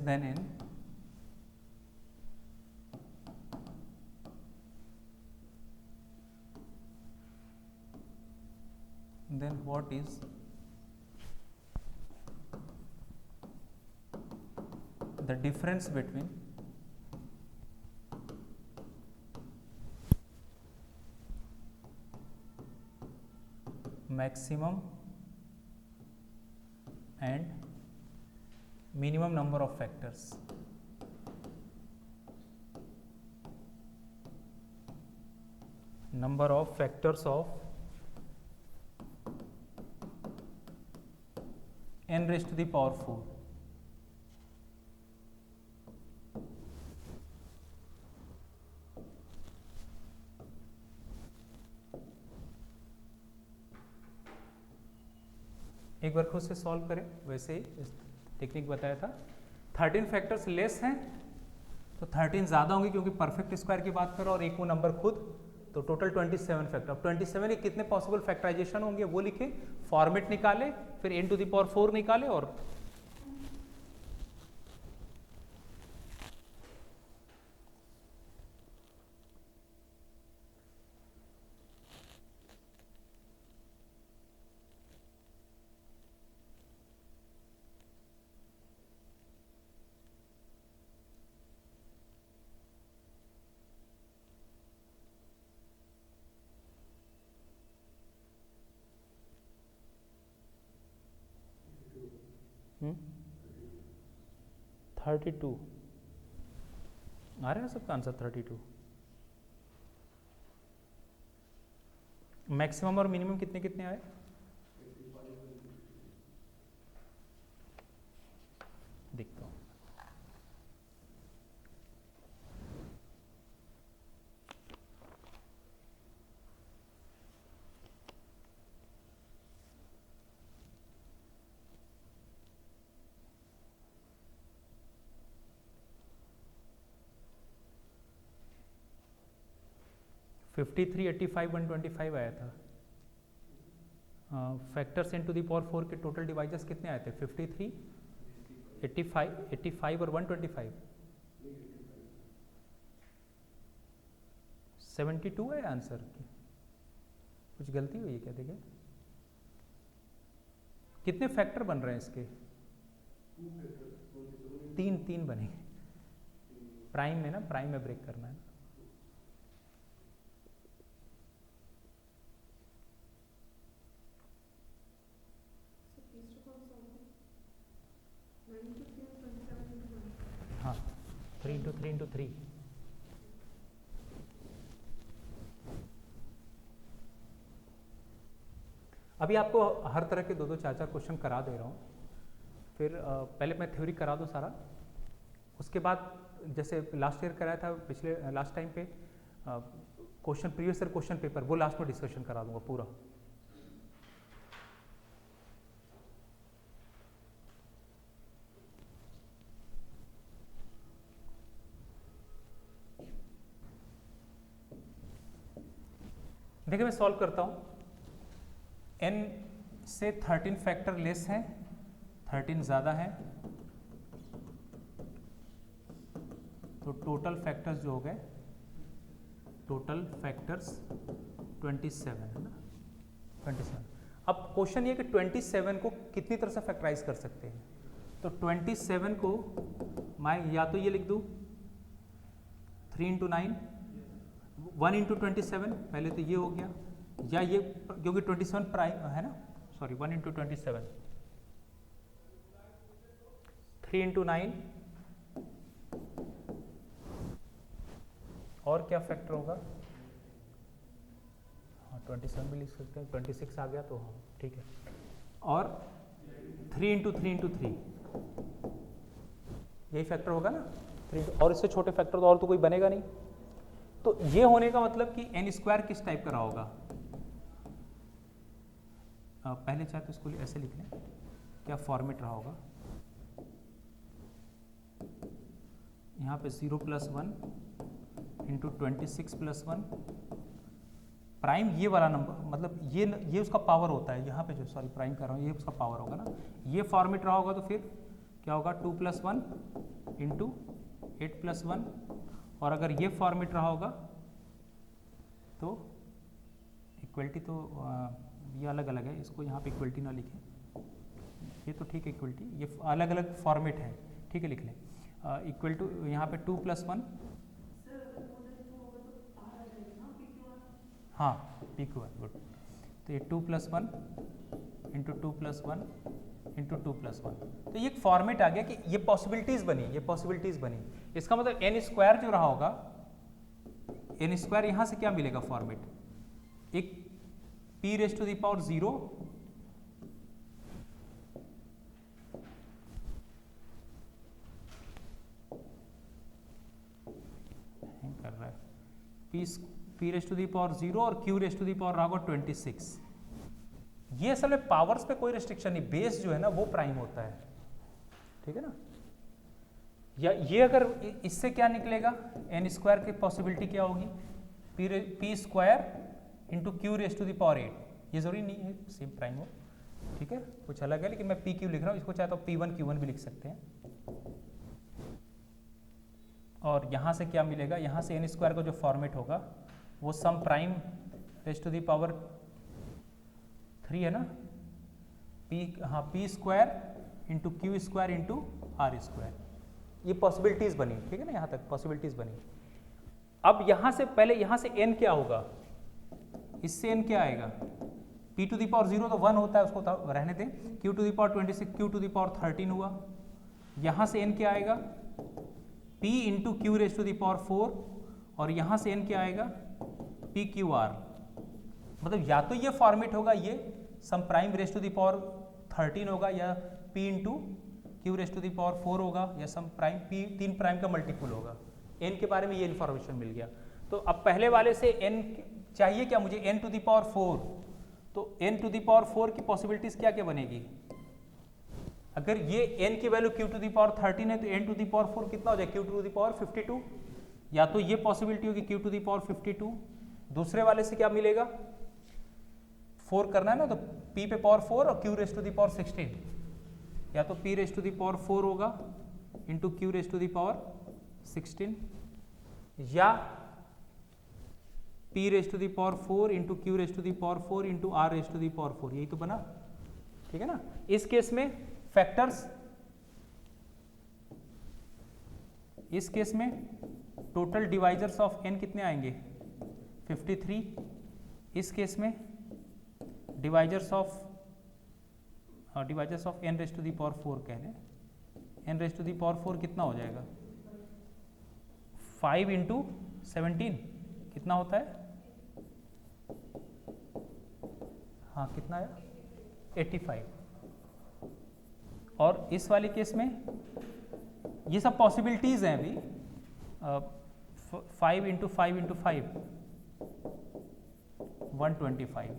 than n, then what is the difference between maximum and minimum number of factors? Number of factors of n raised to the power 4. एक बार खुद से solve करें, वैसे ही technique बताया था। 13 factors less हैं तो 13 ज़्यादा होंगे क्योंकि परफेक्ट स्क्वायर की बात करो और एक वो नंबर खुद, तो टोटल 27 फैक्टर। अब 27 के कितने पॉसिबल फैक्टराइजेशन होंगे वो लिखे, फॉर्मेट निकाले, फिर n टू द पावर 4 निकाले और Hmm? 32 आ रहा है सबका आंसर 32। मैक्सिमम और मिनिमम कितने कितने आए? देखता हूँ। फिफ्टी 85 125 आया था। Factors in to the power 4 के टोटल डिवाइजर्स कितने आए थे? 53, 85 और 125। 72 है आंसर की, कुछ गलती हुई है क्या? देखिए कितने फैक्टर बन रहे हैं इसके? तीन बनेंगे प्राइम में ना, प्राइम में ब्रेक करना है। हाँ 3 into 3 into 3। अभी आपको हर तरह के दो चार क्वेश्चन करा दे रहा हूँ, फिर पहले मैं थ्योरी करा दूँ सारा, उसके बाद जैसे लास्ट ईयर कराया था पिछले लास्ट टाइम पे question, previous year question paper, वो लास्ट में डिस्कशन करा दूंगा पूरा। देखिए मैं सॉल्व करता हूँ। n से 13 फैक्टर लेस है, 13 ज़्यादा है, तो टोटल फैक्टर्स जो हो गए, टोटल फैक्टर्स 27 है ना, 27। अब क्वेश्चन ये कि 27 को कितनी तरह से फैक्टराइज कर सकते हैं, तो 27 को मैं या तो ये लिख दूँ 3 into 9, 1 into 27, पहले तो ये हो गया, या ये क्योंकि 27 प्राइम है ना, सॉरी 1 into 27, 3 into 9, और क्या फैक्टर होगा? हाँ 27 भी लिख सकते हैं, 26 आ गया तो हाँ ठीक है, और 3 into 3 into 3, यही फैक्टर होगा ना 3, और इससे छोटे फैक्टर तो और तो कोई बनेगा नहीं। तो ये होने का मतलब कि n स्क्वायर किस टाइप का रहा होगा? पहले चाहे तो इसको ऐसे लिख लें, क्या फॉर्मेट रहा होगा? यहाँ पे 0 + 1 इंटू 26 + 1 प्राइम, ये वाला नंबर मतलब ये उसका पावर होता है, यहाँ पे जो सॉरी प्राइम कर रहा हूँ, ये उसका पावर होगा ना, ये फॉर्मेट रहा होगा। तो फिर क्या होगा 2 + 1 इंटू 8 + 1, और अगर ये फॉर्मेट रहा होगा तो इक्वलिटी तो ये अलग अलग है, इसको यहाँ पे इक्वलिटी ना लिखें, ये तो ठीक है इक्वलिटी, ये अलग अलग फॉर्मेट है, ठीक है लिख लें। इक्वल टू यहाँ पे 2 + 1, हाँ PQ1 गुड, तो ये 2 + 1 इंटू 2 + 1 इंटू 2 + 1, तो ये एक फॉर्मेट आ गया कि ये पॉसिबिलिटीज़ बनी, ये पॉसिबिलिटीज़ बनी। इसका मतलब n² जो रहा होगा, n² यहाँ से क्या मिलेगा फॉर्मेट, एक p⁻0 कर रहा है p⁻0 और q⁻⁴ रहा होगा 26। ये असल में पावर्स पे कोई रिस्ट्रिक्शन नहीं, बेस जो है ना वो प्राइम होता है, ठीक है ना। या ये अगर इससे क्या निकलेगा, n² की पॉसिबिलिटी क्या होगी, p² इंटू q⁻8, ये जरूरी नहीं है सेम प्राइम हो, ठीक है, कुछ अलग है, लेकिन मैं pq लिख रहा हूँ, इसको चाहे तो p1 q1 भी लिख सकते हैं। और यहाँ से क्या मिलेगा, यहाँ से n² का जो फॉर्मेट होगा वो सम प्राइम ⁻³ है ना, p² into q² into r², ये पॉसिबिलिटीज़ बनी, ठीक है ना, यहाँ तक पॉसिबिलिटीज़ बनी। अब यहाँ से पहले यहाँ से n क्या होगा, इससे n क्या आएगा, p⁻0 तो 1 होता है, उसको तो रहने दें, q⁻26 q⁻13 हुआ, यहाँ से n क्या आएगा p इंटू q⁻⁴, और यहाँ से n क्या आएगा pqr, मतलब या तो ये फॉर्मेट होगा, ये सम प्राइम ⁻13 होगा, या p इंटू q⁻⁴ होगा, या सम प्राइम p 3 प्राइम का मल्टीपल होगा। n के बारे में ये इन्फॉर्मेशन मिल गया। तो अब पहले वाले से n चाहिए क्या मुझे, n⁴, तो n⁴ की पॉसिबिलिटीज क्या क्या बनेगी, अगर ये n की वैल्यू q⁻13 है तो n⁴ कितना हो जाए, q⁻52, या तो ये पॉसिबिलिटी होगी q⁻52, दूसरे वाले से क्या मिलेगा, 4 करना है ना, तो p पे पावर 4 और q⁻16, या तो p⁻4 होगा इंटू q⁻16, या p⁻4 into q⁻4 into r⁻4, यही तो बना, ठीक है ना। इस केस में फैक्टर्स, इस केस में टोटल डिवाइजर्स ऑफ n कितने आएंगे 53, इस केस में डिवाइजर्स ऑफ n⁻⁴ कह लें, n⁻⁴ कितना हो जाएगा 5 इंटू 17 कितना होता है, हाँ कितना आया 85। और इस वाले केस में ये सब पॉसिबिलिटीज हैं अभी, 5 इंटू 5 इंटू 5 125,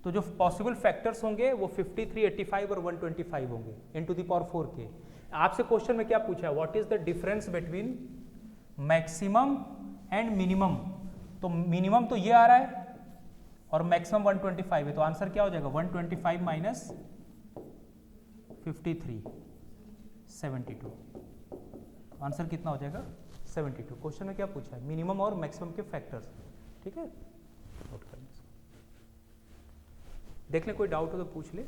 तो जो पॉसिबल फैक्टर्स होंगे वो 53, 85 और 125 होंगे n⁴ के। आपसे क्वेश्चन में क्या पूछा है, what is the difference between maximum and minimum, तो मिनिमम तो ये आ रहा है और मैक्सिमम 125 है, तो आंसर क्या हो जाएगा 125 माइनस 53 72, आंसर कितना हो जाएगा 72। क्वेश्चन में क्या पूछा है, मिनिमम और मैक्सिमम के फैक्टर्स, ठीक है, नोट कर लें। देख ले कोई डाउट हो तो पूछ ले।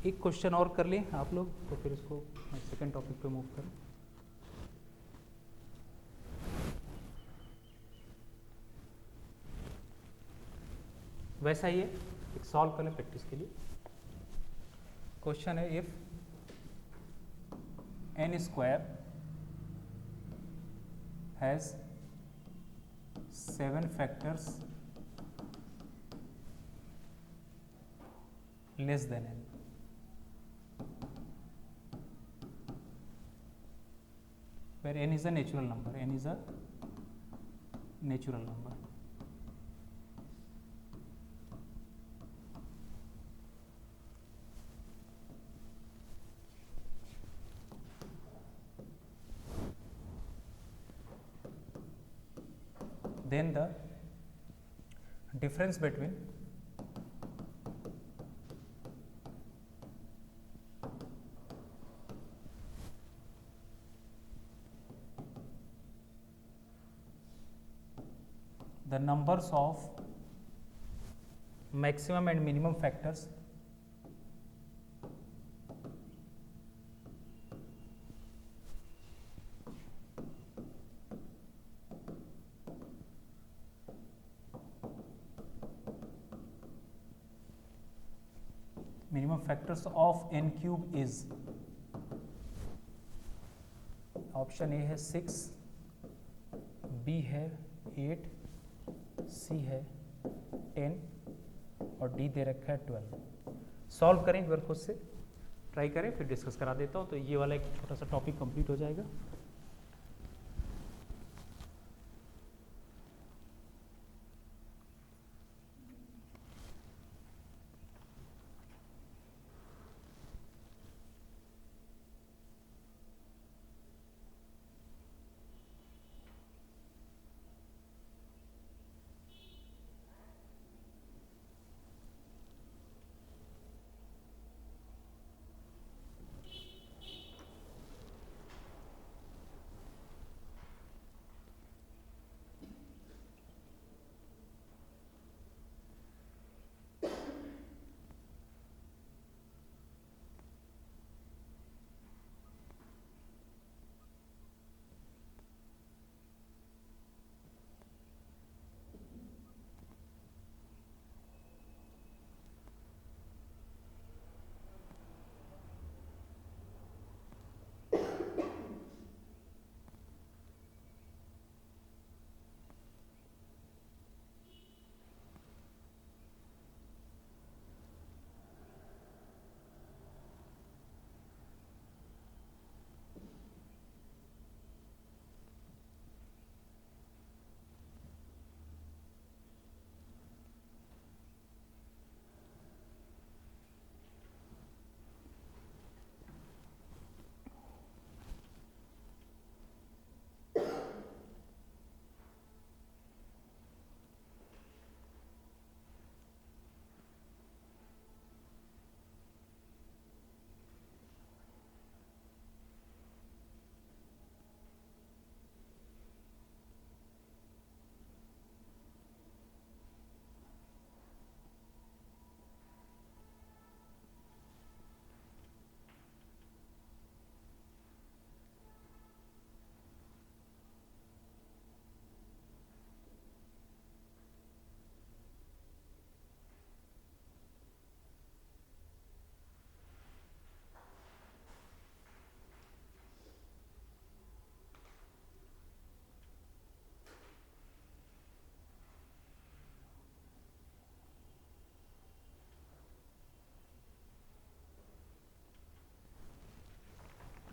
एक क्वेश्चन और कर लें आप लोग, तो फिर इसको सेकंड टॉपिक पे मूव करें। वैसा ही है, एक सॉल्व कर लें प्रैक्टिस के लिए। क्वेश्चन है if n square has 7 factors less than n, where n is a natural number, n is a natural number. Then the difference between the numbers of maximum and minimum factors of n cube is, option A है 6, B है 8, सी है 10 और D दे रखा है 12। Solve करें एक बार खुद से, ट्राई करें, फिर डिस्कस करा देता हूँ, तो ये वाला एक छोटा सा टॉपिक कंप्लीट हो जाएगा।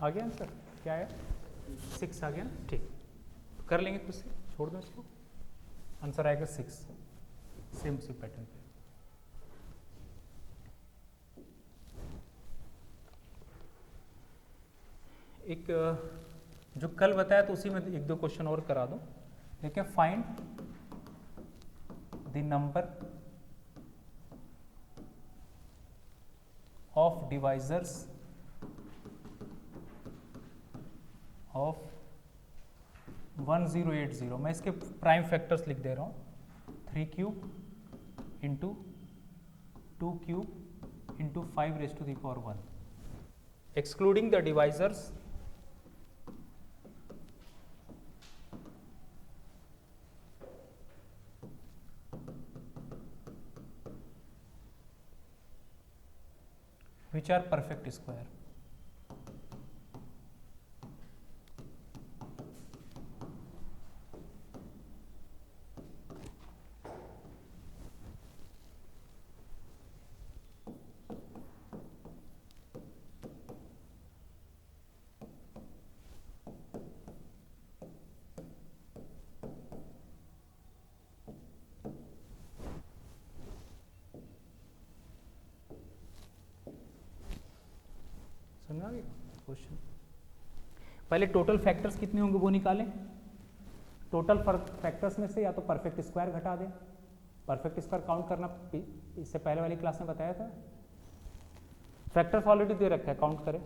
आ गया आंसर, क्या आया? 6 आ गया ना, ठीक, कर लेंगे खुद से, छोड़ दो इसको, आंसर आएगा 6, सेम उसी पैटर्न पे। एक जो कल बताया तो उसी में एक दो क्वेश्चन और करा दूं। देखिए, find the number of divisors of 1080। मैं इसके प्राइम फैक्टर्स लिख दे रहा हूँ, 3 cube into 2 cube into 5⁻1, excluding the divisors which are perfect square. समझ आ गया क्वेश्चन। पहले टोटल फैक्टर्स कितने होंगे वो निकालें। टोटल फैक्टर्स में से या तो परफेक्ट स्क्वायर घटा दें। परफेक्ट स्क्वायर काउंट करना इससे पहले वाली क्लास में बताया था। फैक्टर्स ऑलरेडी दे रखा है, काउंट करें।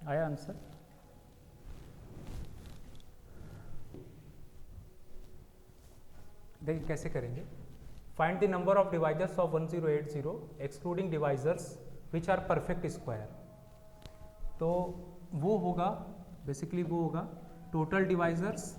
आया आंसर। देखिए कैसे करेंगे। Find the number of divisors of 1080 excluding divisors which are perfect square. तो वो होगा बेसिकली, वो होगा टोटल डिवाइजर्स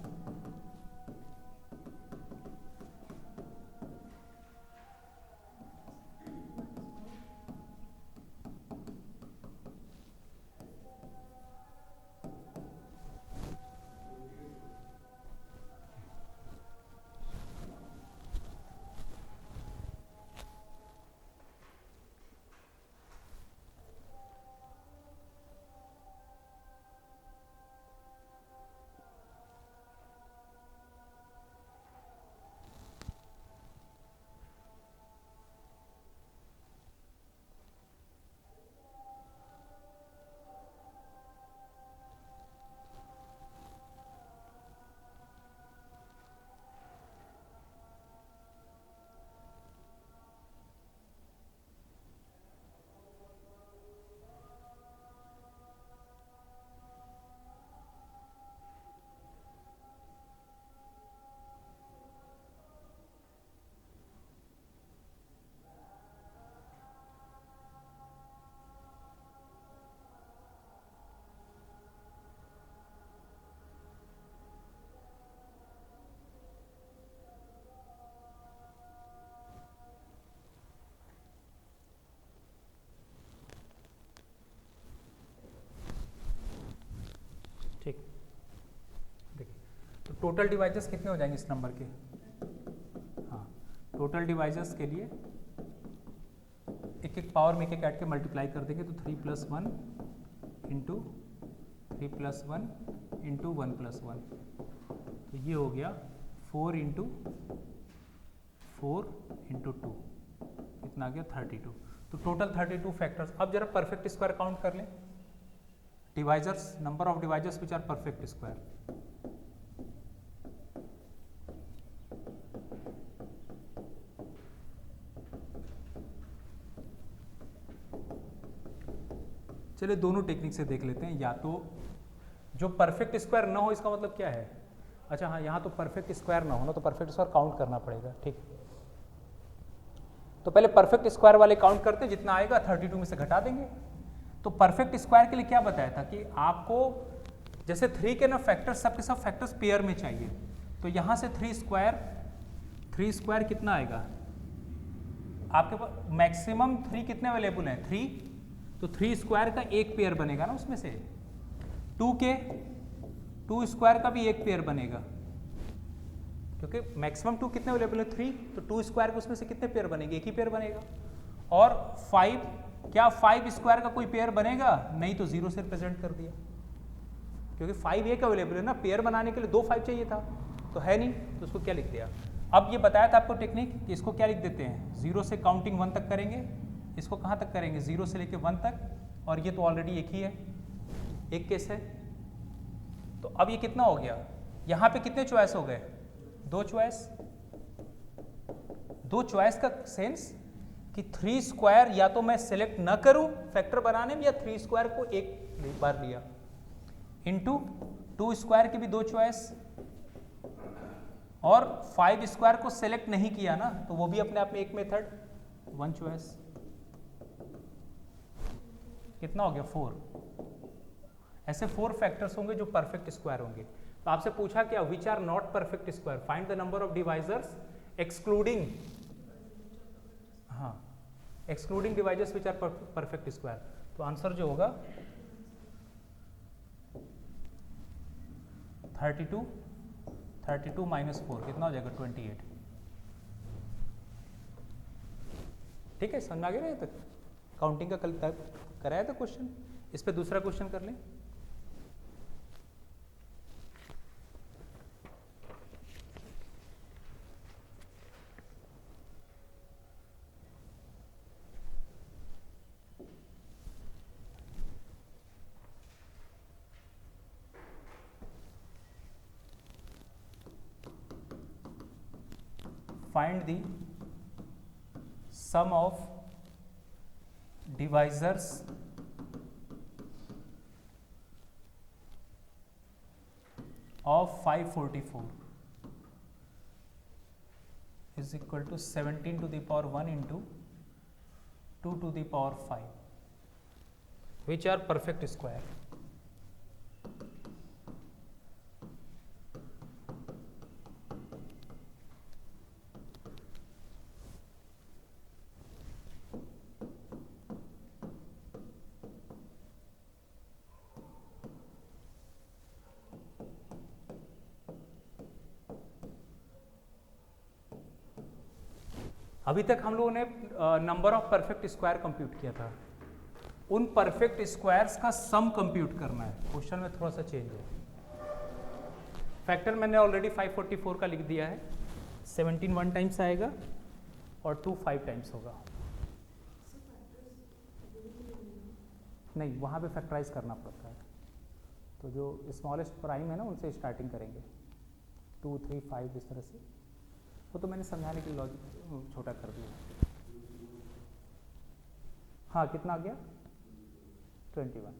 ठीक। देखिए तो टोटल डिवाइजर्स कितने हो जाएंगे इस नंबर के। हाँ, टोटल डिवाइजर्स के लिए एक एक पावर में एक एक ऐड के मल्टीप्लाई कर देंगे तो 3 + 1 इंटू 3 + 1 इंटू 1 + 1, तो ये हो गया 4 इंटू 4 इंटू 2, कितना आ गया 32। तो टोटल 32 फैक्टर्स। अब जरा परफेक्ट स्क्वायर काउंट कर लें। Divisors, number of divisors which are perfect square. चलिए दोनों टेक्निक से देख लेते हैं। या तो जो परफेक्ट स्क्वायर ना हो, इसका मतलब क्या है। अच्छा हाँ, यहाँ तो परफेक्ट स्क्वायर ना हो ना, तो परफेक्ट स्क्वायर काउंट करना पड़ेगा। ठीक, तो पहले परफेक्ट स्क्वायर वाले काउंट करते हैं, जितना आएगा 32 में से घटा देंगे। तो परफेक्ट स्क्वायर के लिए क्या बताया था कि आपको जैसे 3 के ना फैक्टर्स, सब के सब फैक्टर्स पेयर में चाहिए। तो यहाँ से 3 स्क्वायर कितना आएगा आपके पास। मैक्सिमम 3 कितने अवेलेबल हैं 3, तो 3 स्क्वायर का एक पेयर बनेगा ना उसमें से। टू स्क्वायर का भी एक पेयर बनेगा, क्योंकि मैक्सिमम 2 कितने अवेलेबल है 3, तो 2 स्क्वायर के उसमें से कितने पेयर बनेंगे, एक ही पेयर बनेगा। और 5, क्या 5 स्क्वायर का कोई पेयर बनेगा, नहीं, तो 0 से रिप्रेजेंट कर दिया, क्योंकि 5 एक अवेलेबल है ना, पेयर बनाने के लिए 2 5 चाहिए था, तो है नहीं, तो उसको क्या लिख दिया। अब ये बताया था आपको टेक्निक कि इसको क्या लिख देते हैं, 0 से काउंटिंग 1 तक करेंगे, इसको कहाँ तक करेंगे, 0 से लेके 1 तक, और ये तो ऑलरेडी एक ही है, एक केस है। तो अब ये कितना हो गया, यहाँ पे कितने चॉइस हो गए, 2 चॉइस। 2 चॉइस का सेंस कि 3 स्क्वायर या तो मैं सेलेक्ट ना करूं फैक्टर बनाने में, या 3 स्क्वायर को एक बार लिया, इनटू 2 स्क्वायर की भी 2 चॉइस, और 5 स्क्वायर को सेलेक्ट नहीं किया ना, तो वो भी अपने आप में एक मेथड, 1 चॉइस। कितना हो गया, 4। ऐसे 4 फैक्टर्स होंगे जो परफेक्ट स्क्वायर होंगे। तो आपसे पूछा क्या, which are not perfect square, find the number of divisors excluding, हाँ, excluding divisors which are perfect square. तो आंसर जो होगा 32 माइनस 4 कितना हो जाएगा, 28। ठीक है, समझ में आ गया ना तक, काउंटिंग का कल तक कराया था क्वेश्चन। इस पे दूसरा क्वेश्चन कर लें। Find the sum of divisors of 544 is equal to 17 to the power 1 into 2 to the power 5, which are perfect square. अभी तक हम लोगों ने number of perfect square compute किया था, उन परफेक्ट स्क्वायर्स का सम कंप्यूट करना है। क्वेश्चन में थोड़ा सा चेंज है। फैक्टर मैंने ऑलरेडी 544 का लिख दिया है, 17 1 टाइम्स आएगा और 2 5 टाइम्स होगा। नहीं, वहाँ पे फैक्टराइज करना पड़ता है, तो जो स्मॉलेस्ट प्राइम है ना उनसे स्टार्टिंग करेंगे, 2 3 5 इस तरह से। वो तो मैंने समझाने के लॉजिक छोटा कर दिया। हाँ, कितना आ गया, 21।